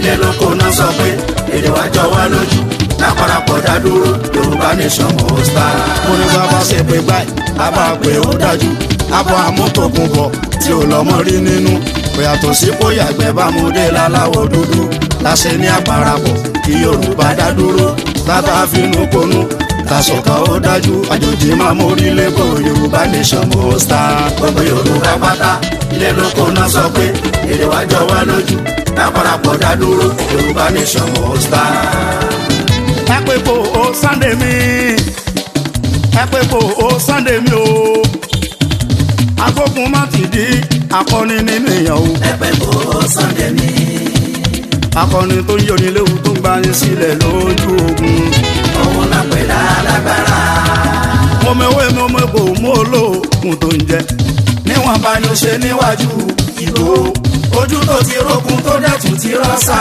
ilé lóko náà sọ pé èdè wa jọ wá lójú láparapọ̀ dá dúró Yorùbá nation must stand. mo ní bàbá ṣe pé báyìí bàbá pé ó dájú abọ́ amútòkùn bọ̀ tí ò lọ́mọ rí nínú kò yàtọ̀ sí kó yàgbẹ́ bámúdé láláwọ̀ dúdú láṣẹ ní àparapọ̀ kí Yorùbá dá dúró tátà finú konú tàṣọ̀kan ó dájú àjòjì máa mórí lẹ́kọ̀ọ́ Yorùbá nation must stand. gbogbo Yorùbá pátá ilé lóko náà sọ pé èdè wa jọ wá lójú láparapọ̀ dá dúró Yorùbá nation must stand. ẹ pé kò ó Sunday mi ẹ pé kò ó Sunday mi o agbógun má ti di akọni nínú èèyàn o. ẹ pé kò ó Sunday mi. akọni tó ń yọni léwu tó ń gbani sílẹ̀ lójú ogun. òun náà pè lálágbára. mo mẹ́wé mo mẹ́kò mo olóògùn tó ń jẹ. níwọ̀n bá ní ó ṣe níwájú ìbò ojú tó ti rókun tó dẹ̀ tún ti rọ́ṣà.